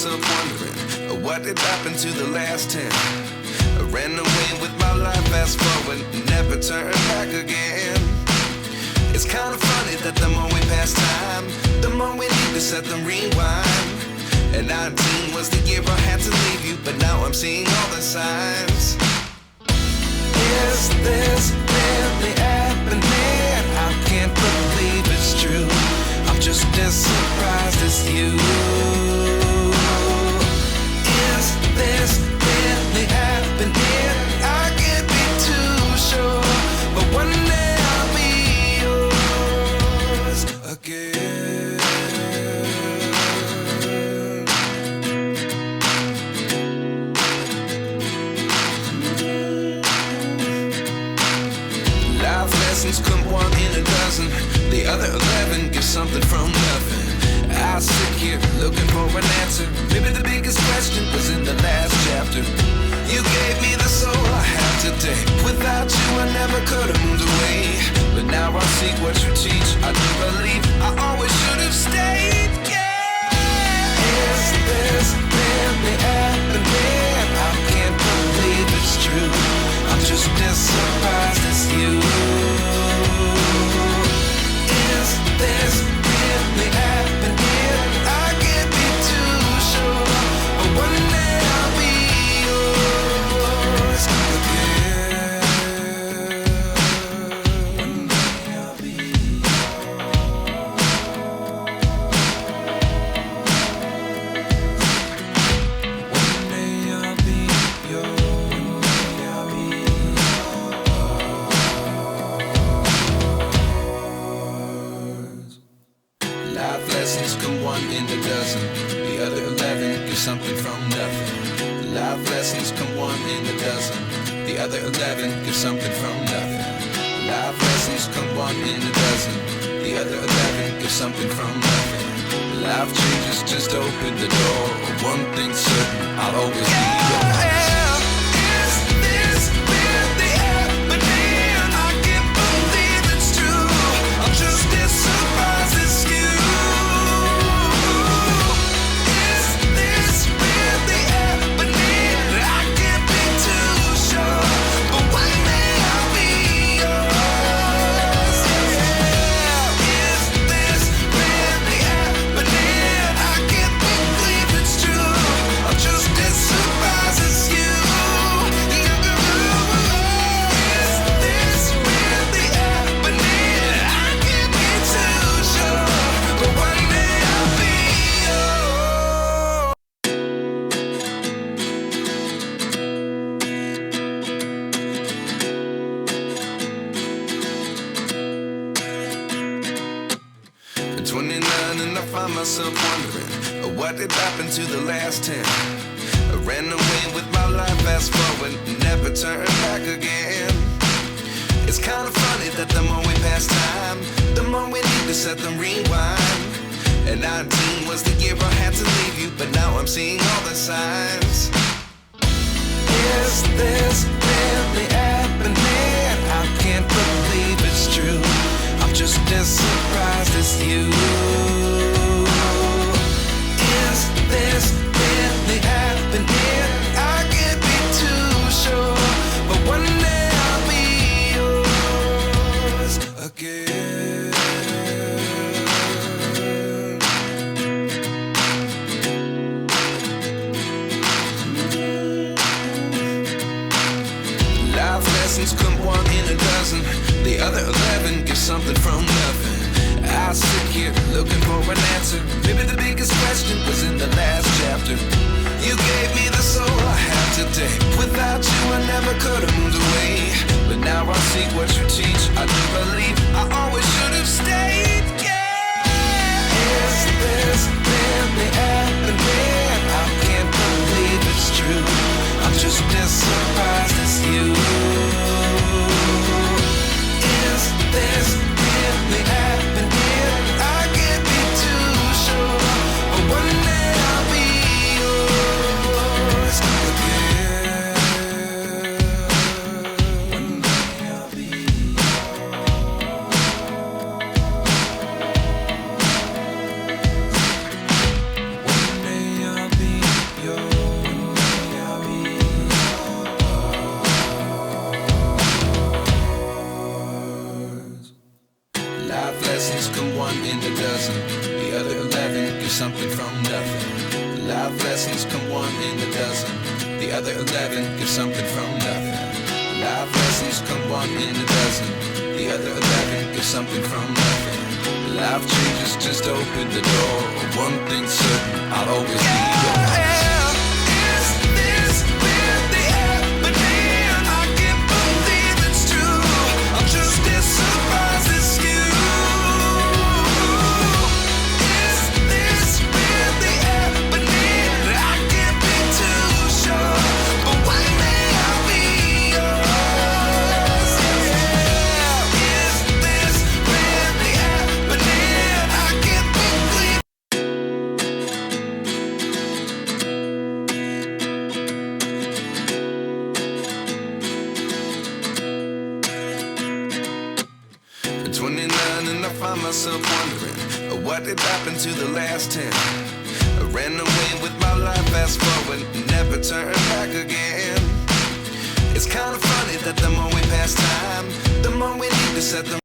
myself wondering, what did happen to the last 10? I ran away with my life, fast forward, never turn back again. It's kind of funny that the more we pass time, the more we need to set them rewind. And 19 was the year I had to leave you, but now I'm seeing all the signs. Is this really happening? I can't believe it's true. I'm just as surprised as you. Is this really happening? I can't be too sure, but one day I'll be yours again. Life lessons come one in a dozen. The other 11 give something from nothing. I sit here looking for an answer. Maybe the biggest question was in the last chapter. You gave me the soul I have today. Without you I never could have moved away. But now I see what you teach. I do believe I always should have stayed. Yeah. Is this really happening? I can't believe it's true. I'm just as surprised as you. Is this really happening? I can't be too sure, but one day I'll be yours again. One day I'll be yours. One day I'll be yours. One day I'll be yours. Life lessons come one in a dozen. The other 11 give something from nothing. Life lessons come one in a dozen. The other 11 give something from nothing. Life lessons come one in a dozen. The other 11 give something from nothing. Life changes just open the door. One thing's certain, I'll always be yours. Is this really happening? I can't believe it's true. I'm just as surprised as you. Is this really happening? I can't be too sure, but one day I'll be yours. Yeah. Is this really happening? I can't believe it's true. I'm just as surprised as you. Is this really happening? I can't be too sure, but one day I'll be yours. At 29 and I find myself wondering, what did happen to the last 10? I ran away with my life, fast forward, never turn back again. It's kind of funny that the more we pass time, the more we need to set them rewind. And 19 was the year I had to leave you, but now I'm seeing all the signs. Is this really happening? I can't believe it's true. I'm just as surprised as you. Is this really happening? I can't be too sure, but one day I'll be yours again. Life lessons come one in a dozen. The other 11 give something from nothing. I sit here looking for an answer. Maybe the biggest question was in the last chapter. You gave me the soul I have today. Without you I never could have moved away. But now I see what you teach. I do believe I always should have stayed. Yeah. Is this really happening? I can't believe it's true. I'm just as surprised as you. Is this really happening? I can't be too sure, but one day I'll be yours again. One day I'll be yours. the other 11 give something from nothing. Life lessons come one in a dozen, the other 11 give something from nothing. Life changes just open the door. One thing's certain, I'll always be yours. Is this really happening? I can't believe it's true. I'm just as surprised as you. Is this really happening? I can't be too sure, but one day I'll be yours. Is this really happening? I can't believe. At 29 and I find myself wondering, what did happen to the last 10? I ran away with my life, fast forward, never turn back again. It's kind of funny that the more we pass time, the more we need to set the